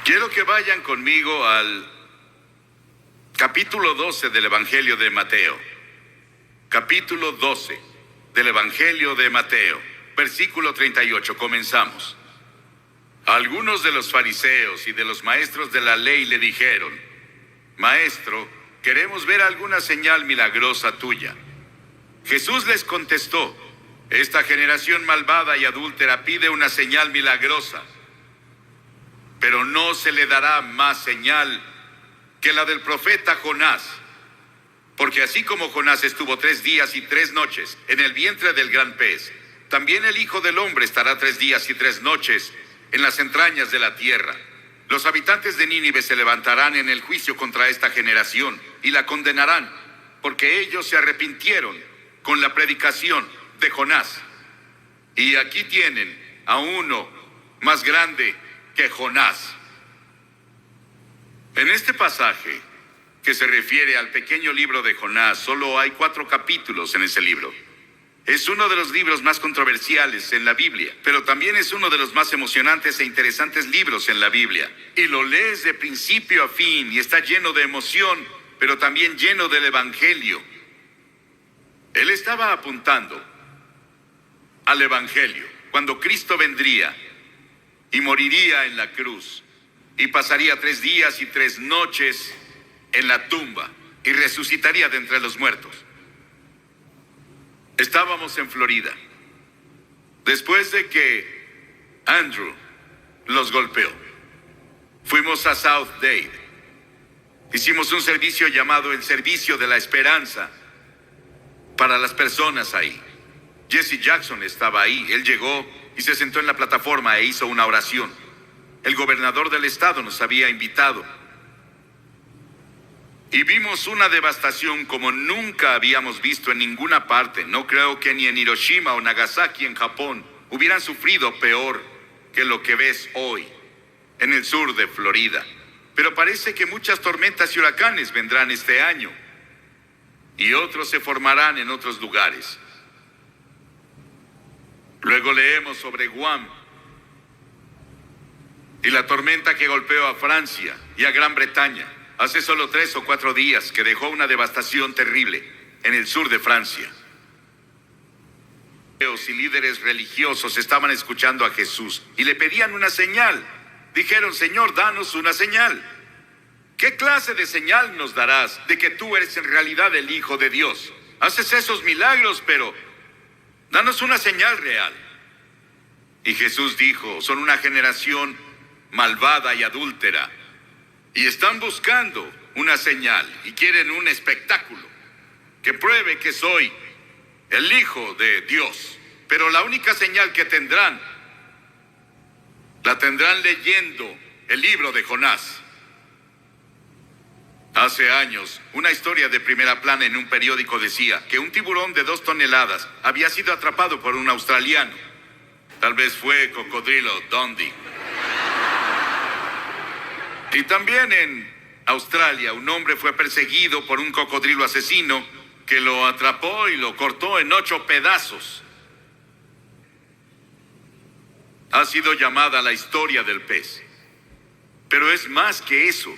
Quiero que vayan conmigo al capítulo 12 del Evangelio de Mateo. Capítulo 12 del Evangelio de Mateo, versículo 38. Comenzamos. Algunos de los fariseos y de los maestros de la ley le dijeron: Maestro, queremos ver alguna señal milagrosa tuya. Jesús les contestó: Esta generación malvada y adúltera pide una señal milagrosa, pero no se le dará más señal que la del profeta Jonás. Porque así como Jonás estuvo 3 días y 3 noches en el vientre del gran pez, también el Hijo del Hombre estará 3 días y 3 noches en las entrañas de la tierra. Los habitantes de Nínive se levantarán en el juicio contra esta generación y la condenarán, porque ellos se arrepintieron con la predicación de Jonás. Y aquí tienen a uno más grande que Jonás. En este pasaje, que se refiere al pequeño libro de Jonás, solo hay 4 capítulos en ese libro. Es uno de los libros más controversiales en la Biblia, pero también es uno de los más emocionantes e interesantes libros en la Biblia. Y lo lees de principio a fin y está lleno de emoción, pero también lleno del Evangelio. Él estaba apuntando al Evangelio, cuando Cristo vendría y moriría en la cruz, y pasaría 3 días y 3 noches en la tumba, y resucitaría de entre los muertos. Estábamos en Florida, después de que Andrew los golpeó. Fuimos a South Dade. Hicimos un servicio llamado el Servicio de la Esperanza para las personas ahí. Jesse Jackson estaba ahí. Él llegó y se sentó en la plataforma e hizo una oración. El gobernador del estado nos había invitado. Y vimos una devastación como nunca habíamos visto en ninguna parte. No creo que ni en Hiroshima o Nagasaki en Japón hubieran sufrido peor que lo que ves hoy en el sur de Florida. Pero parece que muchas tormentas y huracanes vendrán este año, y otros se formarán en otros lugares. Luego leemos sobre Guam y la tormenta que golpeó a Francia y a Gran Bretaña hace solo 3 o 4 días, que dejó una devastación terrible en el sur de Francia. Y líderes religiosos estaban escuchando a Jesús y le pedían una señal. Dijeron: Señor, danos una señal. ¿Qué clase de señal nos darás de que tú eres en realidad el Hijo de Dios? Haces esos milagros, pero danos una señal real. Y Jesús dijo: son una generación malvada y adúltera, y están buscando una señal y quieren un espectáculo que pruebe que soy el Hijo de Dios. Pero la única señal que tendrán, la tendrán leyendo el libro de Jonás. Hace años, una historia de primera plana en un periódico decía que un tiburón de 2 toneladas había sido atrapado por un australiano. Tal vez fue Cocodrilo Dundee. Y también en Australia, un hombre fue perseguido por un cocodrilo asesino que lo atrapó y lo cortó en 8 pedazos. Ha sido llamada la historia del pez, pero es más que eso.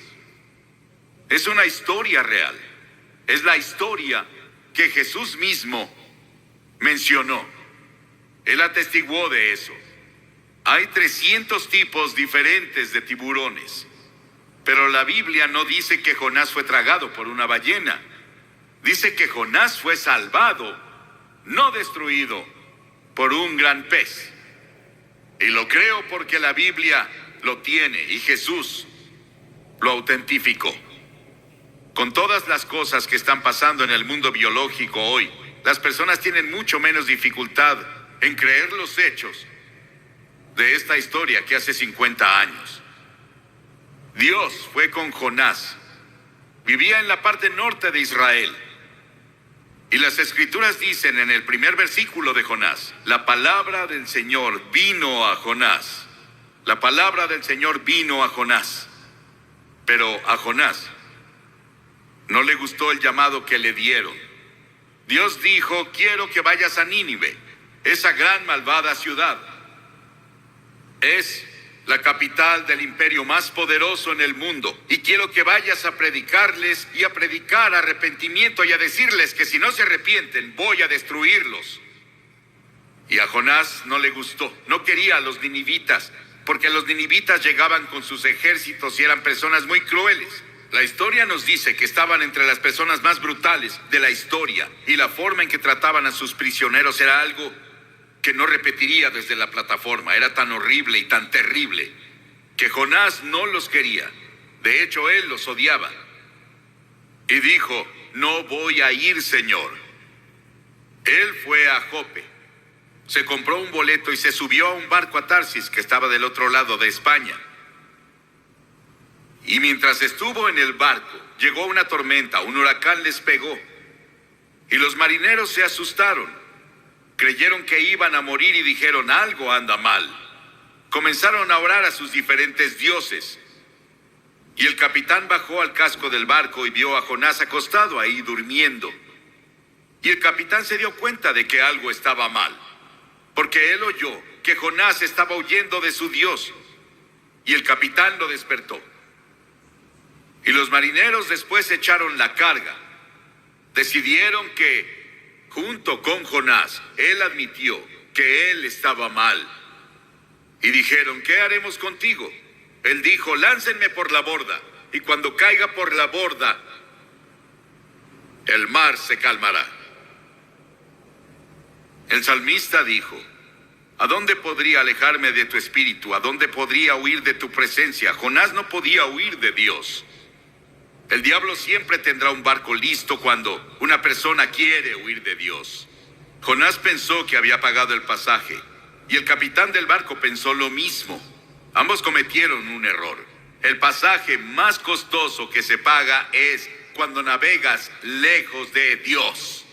Es una historia real. Es la historia que Jesús mismo mencionó. Él atestiguó de eso. Hay 300 tipos diferentes de tiburones, pero la Biblia no dice que Jonás fue tragado por una ballena. Dice que Jonás fue salvado, no destruido, por un gran pez. Y lo creo porque la Biblia lo tiene y Jesús lo autentificó. Con todas las cosas que están pasando en el mundo biológico hoy, las personas tienen mucho menos dificultad en creer los hechos de esta historia que hace 50 años. Dios fue con Jonás. Vivía en la parte norte de Israel. Y las escrituras dicen en el primer versículo de Jonás: la palabra del Señor vino a Jonás. La palabra del Señor vino a Jonás. Pero a Jonás no le gustó el llamado que le dieron. Dios dijo: quiero que vayas a Nínive, esa gran malvada ciudad. Es la capital del imperio más poderoso en el mundo, y quiero que vayas a predicarles y a predicar arrepentimiento y a decirles que si no se arrepienten, voy a destruirlos. Y a Jonás no le gustó, no quería a los ninivitas, porque los ninivitas llegaban con sus ejércitos y eran personas muy crueles. La historia nos dice que estaban entre las personas más brutales de la historia, y la forma en que trataban a sus prisioneros era algo que no repetiría desde la plataforma. Era tan horrible y tan terrible que Jonás no los quería. De hecho, él los odiaba. Y dijo: no voy a ir, Señor. Él fue a Jope, se compró un boleto y se subió a un barco a Tarsis, que estaba del otro lado de España. Y mientras estuvo en el barco, llegó una tormenta, un huracán les pegó. Y los marineros se asustaron. Creyeron que iban a morir y dijeron: algo anda mal. Comenzaron a orar a sus diferentes dioses. Y el capitán bajó al casco del barco y vio a Jonás acostado ahí durmiendo. Y el capitán se dio cuenta de que algo estaba mal, porque él oyó que Jonás estaba huyendo de su Dios. Y el capitán lo despertó. Y los marineros después echaron la carga. Decidieron que, junto con Jonás, él admitió que él estaba mal. Y dijeron: ¿qué haremos contigo? Él dijo: láncenme por la borda, y cuando caiga por la borda, el mar se calmará. El salmista dijo: ¿a dónde podría alejarme de tu espíritu? ¿A dónde podría huir de tu presencia? Jonás no podía huir de Dios. El diablo siempre tendrá un barco listo cuando una persona quiere huir de Dios. Jonás pensó que había pagado el pasaje, y el capitán del barco pensó lo mismo. Ambos cometieron un error. El pasaje más costoso que se paga es cuando navegas lejos de Dios.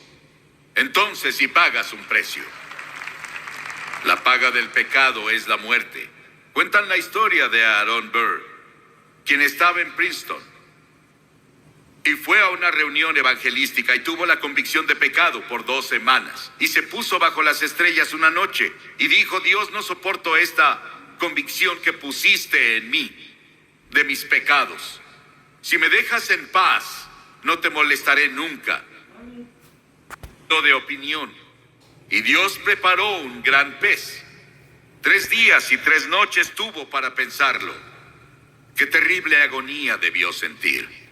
Entonces sí pagas un precio. La paga del pecado es la muerte. Cuentan la historia de Aaron Burr, quien estaba en Princeton y fue a una reunión evangelística y tuvo la convicción de pecado por 2 semanas. Y se puso bajo las estrellas una noche y dijo: Dios, no soporto esta convicción que pusiste en mí de mis pecados. Si me dejas en paz, no te molestaré nunca. De opinión. Y Dios preparó un gran pez. 3 días y 3 noches tuvo para pensarlo. Qué terrible agonía debió sentir.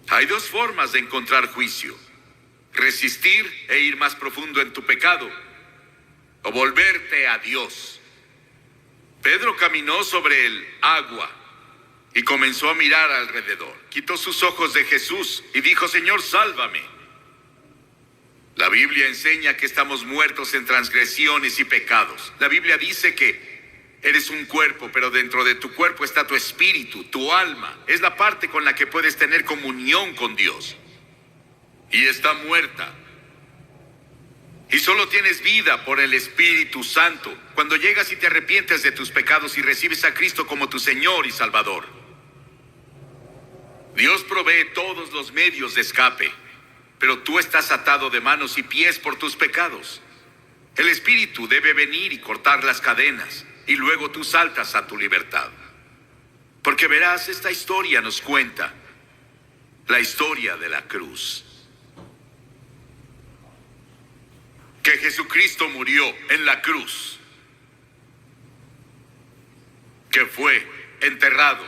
Hay 2 formas de encontrar juicio: resistir e ir más profundo en tu pecado, o volverte a Dios. Pedro caminó sobre el agua y comenzó a mirar alrededor. Quitó sus ojos de Jesús y dijo: Señor, sálvame. La Biblia enseña que estamos muertos en transgresiones y pecados. La Biblia dice que eres un cuerpo, pero dentro de tu cuerpo está tu espíritu, tu alma. Es la parte con la que puedes tener comunión con Dios. Y está muerta. Y solo tienes vida por el Espíritu Santo cuando llegas y te arrepientes de tus pecados y recibes a Cristo como tu Señor y Salvador. Dios provee todos los medios de escape, pero tú estás atado de manos y pies por tus pecados. El Espíritu debe venir y cortar las cadenas, y luego tú saltas a tu libertad. Porque verás, esta historia nos cuenta la historia de la cruz. Que Jesucristo murió en la cruz, que fue enterrado,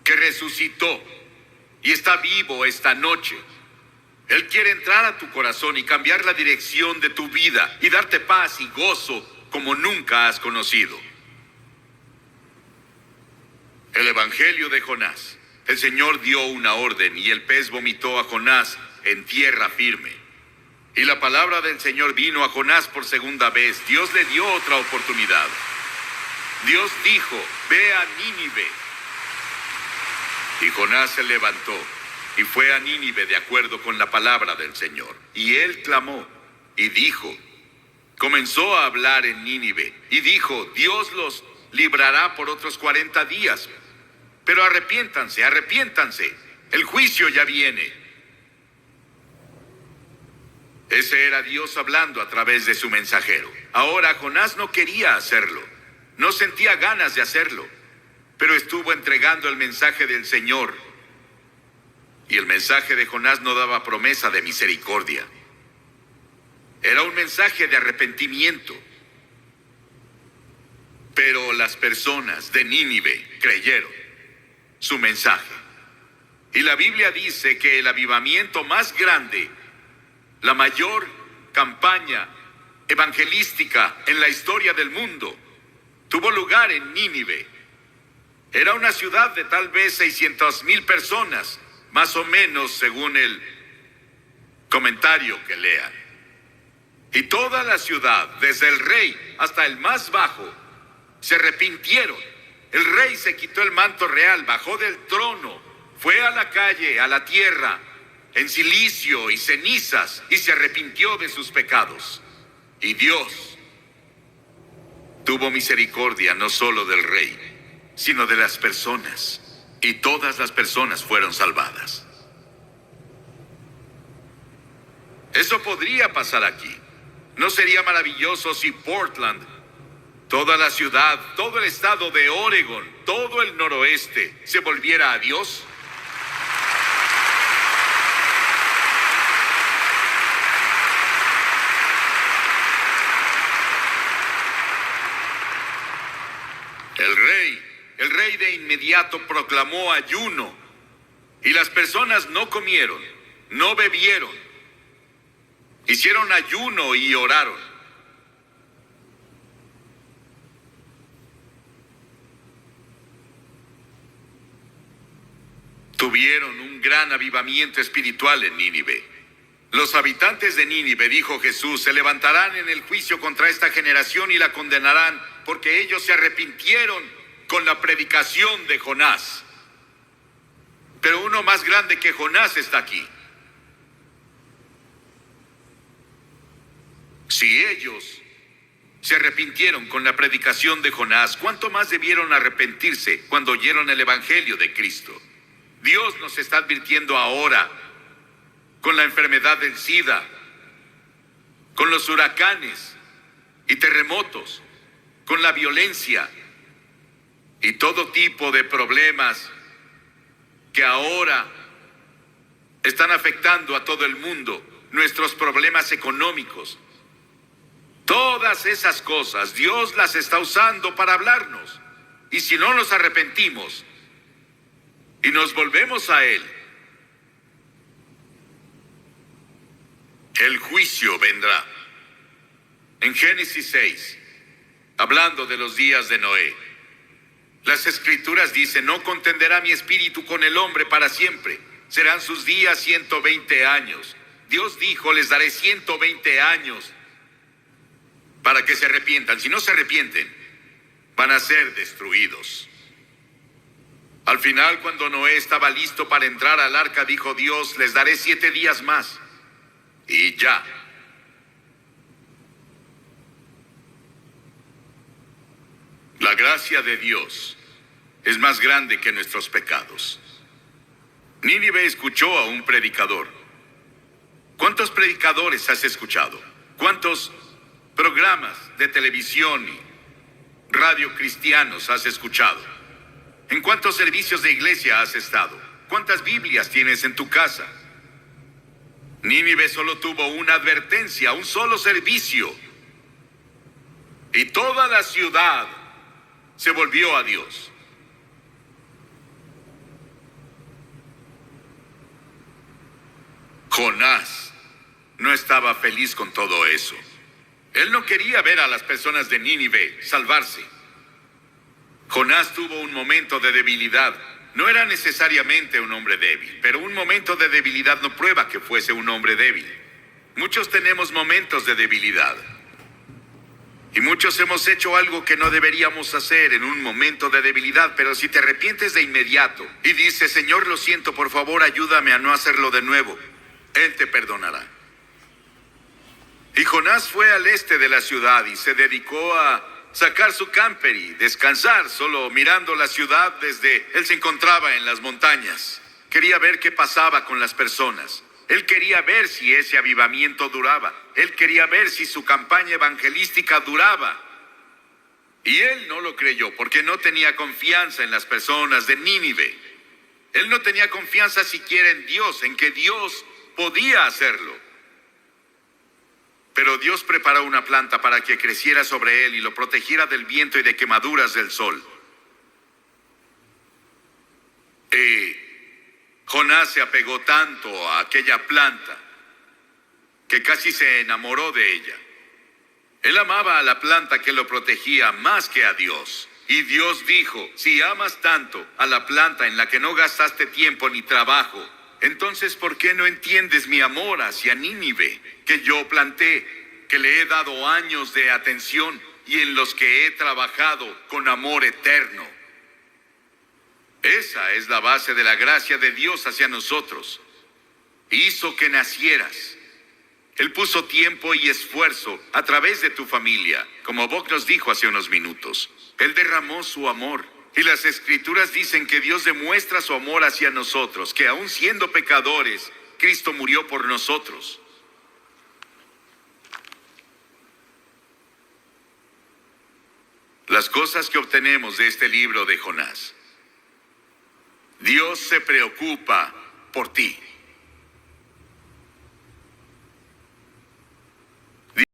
que resucitó y está vivo esta noche. Él quiere entrar a tu corazón y cambiar la dirección de tu vida y darte paz y gozo como nunca has conocido. El Evangelio de Jonás. El Señor dio una orden y el pez vomitó a Jonás en tierra firme. Y la palabra del Señor vino a Jonás por segunda vez. Dios le dio otra oportunidad. Dios dijo: ve a Nínive. Y Jonás se levantó y fue a Nínive de acuerdo con la palabra del Señor. Y él clamó y dijo, comenzó a hablar en Nínive y dijo: Dios los librará por otros 40 días. Pero arrepiéntanse, arrepiéntanse. El juicio ya viene. Ese era Dios hablando a través de su mensajero. Ahora Jonás no quería hacerlo. no sentía ganas de hacerlo, pero estuvo entregando el mensaje del Señor. Y el mensaje de Jonás no daba promesa de misericordia. Era un mensaje de arrepentimiento. Pero las personas de Nínive creyeron su mensaje. Y la Biblia dice que el avivamiento más grande, la mayor campaña evangelística en la historia del mundo, tuvo lugar en Nínive. Era una ciudad de tal vez 600,000 personas, más o menos según el comentario que lean. Y toda la ciudad, desde el rey hasta el más bajo, se arrepintieron. El rey se quitó el manto real, bajó del trono, fue a la calle, a la tierra, en cilicio y cenizas, y se arrepintió de sus pecados. Y Dios tuvo misericordia no solo del rey, sino de las personas, y todas las personas fueron salvadas. Eso podría pasar aquí. ¿No sería maravilloso si Portland, toda la ciudad, todo el estado de Oregon, todo el noroeste, se volviera a Dios? El rey de inmediato proclamó ayuno, y las personas no comieron, no bebieron, hicieron ayuno y oraron. Tuvieron un gran avivamiento espiritual en Nínive. Los habitantes de Nínive, dijo Jesús, se levantarán en el juicio contra esta generación y la condenarán, porque ellos se arrepintieron con la predicación de Jonás. Pero uno más grande que Jonás está aquí. Si ellos se arrepintieron con la predicación de Jonás, ¿cuánto más debieron arrepentirse cuando oyeron el evangelio de Cristo? Dios nos está advirtiendo ahora con la enfermedad del SIDA, con los huracanes y terremotos, con la violencia y todo tipo de problemas que ahora están afectando a todo el mundo, nuestros problemas económicos. Todas esas cosas Dios las está usando para hablarnos. Y si no nos arrepentimos y nos volvemos a Él, el juicio vendrá. En Génesis 6, hablando de los días de Noé, las Escrituras dicen: no contenderá mi espíritu con el hombre para siempre, serán sus días 120 años. Dios dijo: les daré 120 años para que se arrepientan. Si no se arrepienten, van a ser destruidos. Al final, cuando Noé estaba listo para entrar al arca, dijo Dios: les daré 7 días más. Y ya. La gracia de Dios es más grande que nuestros pecados. Nínive escuchó a un predicador. ¿Cuántos predicadores has escuchado? ¿Cuántos programas de televisión y radio cristianos has escuchado? ¿En cuántos servicios de iglesia has estado? ¿Cuántas Biblias tienes en tu casa? Nínive solo tuvo una advertencia, un solo servicio, y toda la ciudad se volvió a Dios. Jonás no estaba feliz con todo eso. Él no quería ver a las personas de Nínive salvarse. Jonás tuvo un momento de debilidad. No era necesariamente un hombre débil, pero un momento de debilidad no prueba que fuese un hombre débil. Muchos tenemos momentos de debilidad. Y muchos hemos hecho algo que no deberíamos hacer en un momento de debilidad, pero si te arrepientes de inmediato y dices: Señor, lo siento, por favor, ayúdame a no hacerlo de nuevo, Él te perdonará. Y Jonás fue al este de la ciudad y se dedicó a sacar su camper y descansar, solo mirando la ciudad desde... Él se encontraba en las montañas. Quería ver qué pasaba con las personas. Él quería ver si ese avivamiento duraba. Él quería ver si su campaña evangelística duraba. Y él no lo creyó porque no tenía confianza en las personas de Nínive. Él no tenía confianza siquiera en Dios, en que Dios podía hacerlo. Pero Dios preparó una planta para que creciera sobre él y lo protegiera del viento y de quemaduras del sol. Jonás se apegó tanto a aquella planta que casi se enamoró de ella. Él amaba a la planta que lo protegía más que a Dios. Y Dios dijo: si amas tanto a la planta en la que no gastaste tiempo ni trabajo, entonces ¿por qué no entiendes mi amor hacia Nínive, que yo planté, que le he dado años de atención y en los que he trabajado con amor eterno? Esa es la base de la gracia de Dios hacia nosotros. Hizo que nacieras. Él puso tiempo y esfuerzo a través de tu familia, como Bob nos dijo hace unos minutos. Él derramó su amor. Y las Escrituras dicen que Dios demuestra su amor hacia nosotros, que aun siendo pecadores, Cristo murió por nosotros. Las cosas que obtenemos de este libro de Jonás. Dios se preocupa por ti.